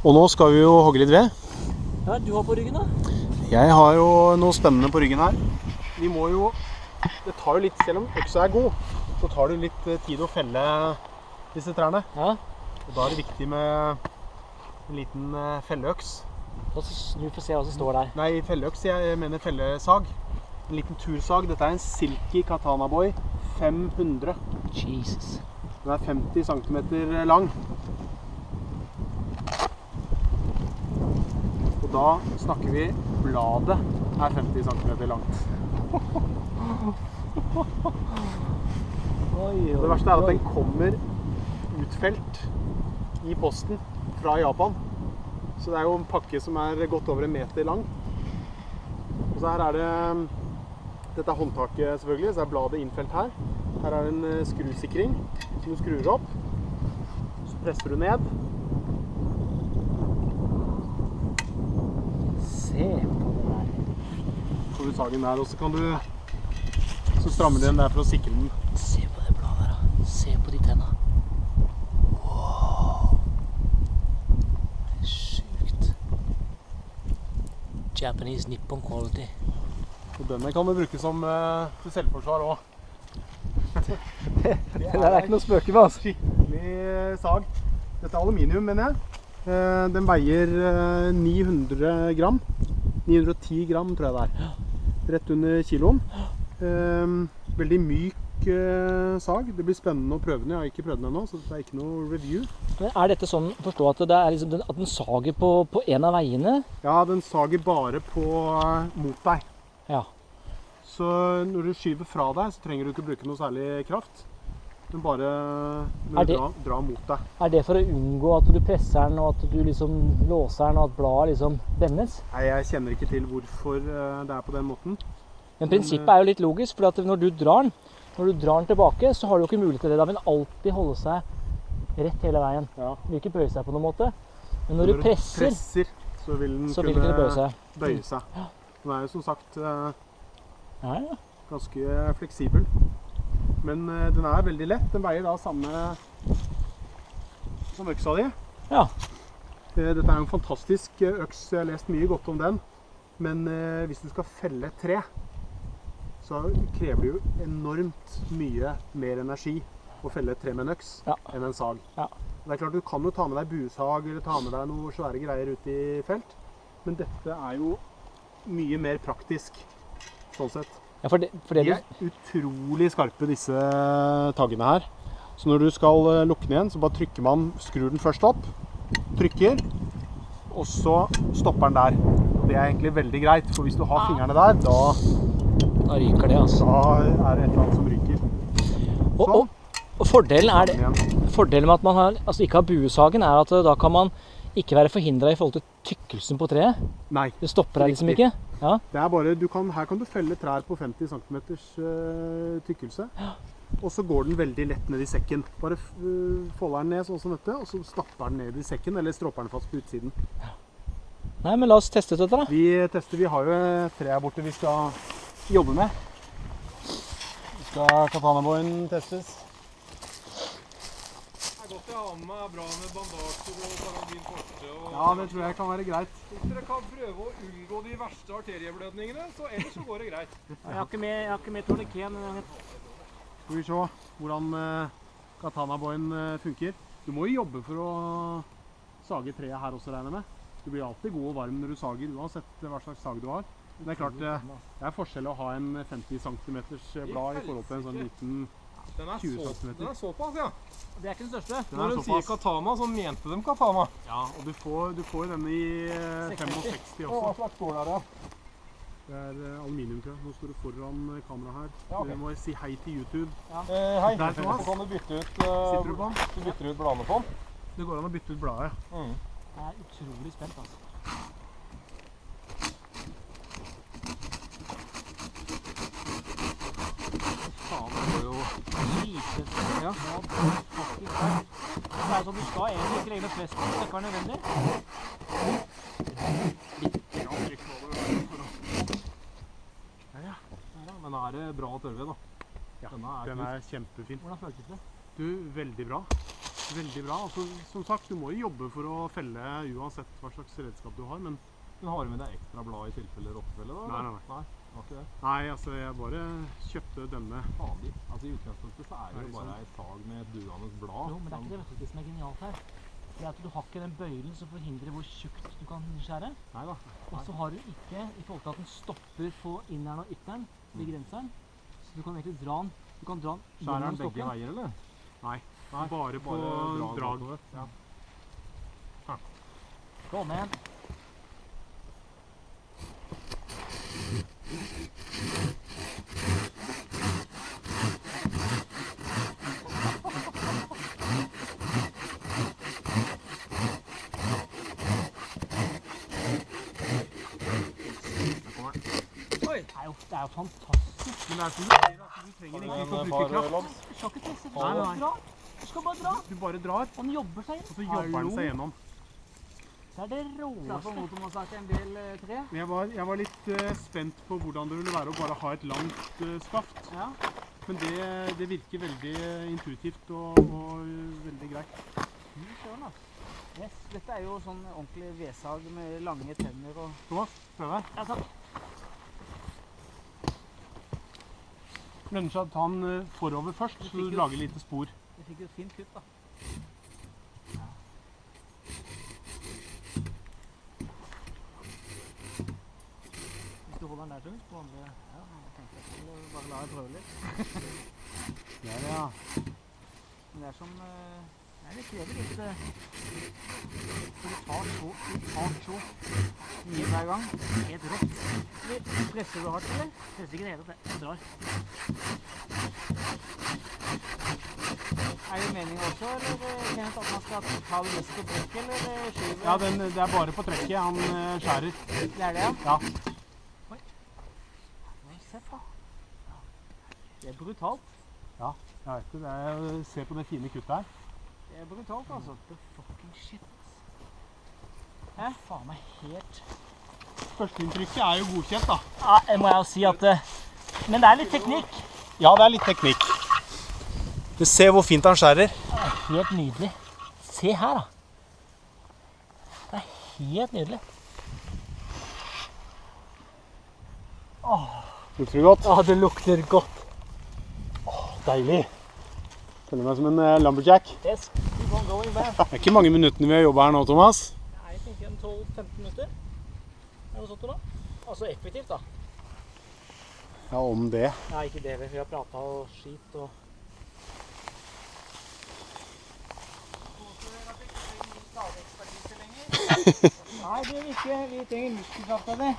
Og nå skal vi jo hogge litt ved. Ja, du har på ryggen da? Jeg har jo noe spennende på ryggen her. Vi må jo, det tar jo litt, selv om øksa er god, så tar det litt tid å felle disse trærne. Ja. Og da er det viktig med en liten felleøks. Du får se hva som står der. Nei, felleøks, jeg mener fellesag. En liten tursag. Dette er en Silky Katana Boy 500. Jesus. Den er 50 cm lang. Og da snakker vi bladet er 50 cm langt. Det verste er at den kommer utfelt i posten fra Japan. Så det er jo en pakke som er godt over 1 meter lang. Og så her er det, dette er håndtaket selvfølgelig, så er bladet innfelt her. Her er det en skrusikring som du skrur opp. Så presser du ned. Se på det der. Så får du sagen der, og så kan du så strammer du den der for å sikre den. Se på det bladet her da. Se på de tenna. Wow. Sjukt. Japanese Nippon quality. Og denne kan du bruke som til selvforsvar også. Det der er ikke noe spøke med, altså. Skikkelig sag. Dette er aluminium, mener jeg. Den veier 900 gram. 910 gram, tror jeg det er. Rett under kiloen. Veldig myk sag. Det blir spennende å prøve den. Jeg har ikke prøvd den ennå, så det er ikke noe review. Men er dette sånn å forstå at det er liksom at den sager på en av veiene? Ja, den sager bare mot deg. Ja. Så når du skyver fra deg, så trenger du ikke bruke noe særlig kraft. Den bare drar mot deg. Er det for å unngå at du presser den, og at du liksom låser den, og at bladet liksom vendes? Nei, jeg kjenner ikke til hvorfor det er på den måten. Men prinsippet er jo litt logisk, for at når du drar den tilbake, så har du jo ikke mulighet til det. Da vil den alltid holde seg rett hele veien. Ja. Den vil ikke bøye seg på noen måte. Men når du presser, så vil den kunne bøye seg. Ja. Den er jo som sagt ganske fleksibel. Men den er veldig lett. Den veier da samme som øksa di. Ja. Dette er en fantastisk øks. Jeg har lest mye godt om den. Men hvis du skal felle et tre, så krever det jo enormt mye mer energi å felle et tre med en øks enn en sag. Ja. Det er klart, du kan jo ta med deg buesag eller ta med deg noen svære greier ut i felt, men dette er jo mye mer praktisk, sånn sett. Ja, de er utrolig skarpe, disse taggene her. Så når du skal lukke den igjen, så bare trykker man, skrur den først opp, trykker, og så stopper den der. Det er egentlig veldig greit, for hvis du har fingrene der, da ryker det, altså. Da er det et eller annet som ryker. Og fordelen med at man ikke har buesagen, er at da kan man ikke være forhindret i forhold til tykkelsen på treet. Nei. Det stopper deg liksom ikke. Ja. Det er bare, her kan du felle trær på 50 cm tykkelse. Og så går den veldig lett ned i sekken. Bare folder den ned sånn som dette, og så stapper den ned i sekken, eller stropper den fast på utsiden. Nei, men la oss teste dette da. Vi har jo tre her borte vi skal jobbe med. Vi skal Katana-boyen testes. Det er godt å ha med meg bra med bandasjer og parabinforte. Ja, det tror jeg kan være greit. Hvis dere kan prøve å unngå de verste arterieblødningene, så ellers så går det greit. Jeg har ikke med tourniqueten. Skal vi se hvordan Katana-boyen funker. Du må jo jobbe for å sage treet her også, regner jeg med. Du blir alltid god og varm når du sager, uansett hva slags sag du har. Men det er klart, det er forskjell å ha en 50 cm blad i forhold til en sånn liten 20 cm. Den er såpass, ja. Det er ikke den største. Når de sier katana, så mente de katana. Ja, og du får denne i 65 også. Hva slags står der, ja? Det er aluminium, tror jeg. Nå står du foran kamera her. Du må si hei til YouTube. Hei. Så kan du bytte ut bladene på den. Det går an å bytte ut bladet, ja. Jeg er utrolig spent, altså. Faen, det går jo lite. Ja. Det er sånn, du skal egentlig ikke legge noe press på den, det er ikke nødvendig. Litt grann trykk på det. Ja. Men er det bra tørrved, da? Ja, den er kjempefin. Hvordan føltes det? Du, veldig bra. Veldig bra. Altså, som sagt, du må jo jobbe for å felle uansett hva slags redskap du har, men... Men har du med deg ekstra blad i tilfelle rottefelle da? Nei. Nei, var ikke det? Nei, altså jeg bare kjøpte denne. Fader. Altså i utgangspunktet så det jo bare en sag med et duende blad. Jo, men det ikke det, vet du, det som genialt her. Det at du har ikke den bøylen som forhindrer hvor tjukt du kan skjære. Neida. Og så har du ikke, i forhold til at den stopper på inneren og ytteren, ved grenseren. Så du kan egentlig dra den, Skjærer den gjennom begge stokken. veier, eller? Nei, bare på drag. Ja. Kom igjen. Det er jo fantastisk. Men det som du sier, altså, du trenger ikke å bruke kraft. Du skal ikke presse, Nei. du skal bare dra. Du bare drar, Han jobber seg inn. og så jobber den seg gjennom. Det er det råeste. Derfor motormassakre en del tre. Jeg var litt spent på hvordan det ville være å bare ha et langt skaft. Ja. Men det virker veldig intuitivt og veldig greit. Søren, altså. Yes, dette er jo sånn ordentlig vedsag med lange tenner og... Thomas, prøv her. Ja, sant. Lønner seg å ta den forover først, så du lager lite spor. Vi fikk jo et fint kutt da. Hvis du holder den der tungt på andre... Ja, jeg tenkte jeg skulle bare la deg prøve litt. Ja. Men det er som... Nei, det krever litt... For du tar så mye hver gang. Helt rått. Presser du hardt, eller? Presser ikke det hele tatt. Jeg drar. Er det meningen også, eller Kenneth, at man skal ta det mest på trekket, eller skyver? Ja, det er bare på trekket han skjærer. Det er det, ja? Ja. Oi. Se på. Det er brutalt. Ja, jeg vet det. Se på det fine kuttet her. Det er brutalt, altså. The fucking shit. Hæ? Faen meg helt... Førsteinntrykket er jo godkjent, da. Ja, jeg må jo si at... Men det er litt teknikk. Ja, det er litt teknikk. Se hvor fint han skjærer. Helt nydelig. Se her, da. Det er helt nydelig. Lukter det godt? Ja, det lukter godt. Deilig. Føler meg som en lumberjack. Yes, keep on going, man. Det er ikke mange minuttene vi har jobbet her nå, Thomas. Nei, jeg tenker en 12-15 minutter. Er det sånt da? Altså effektivt, da. Ja, om det. Nei, ikke det. Vi har pratet og skit og... Nei, det er vi ikke. Vi trenger muskelkraft av det.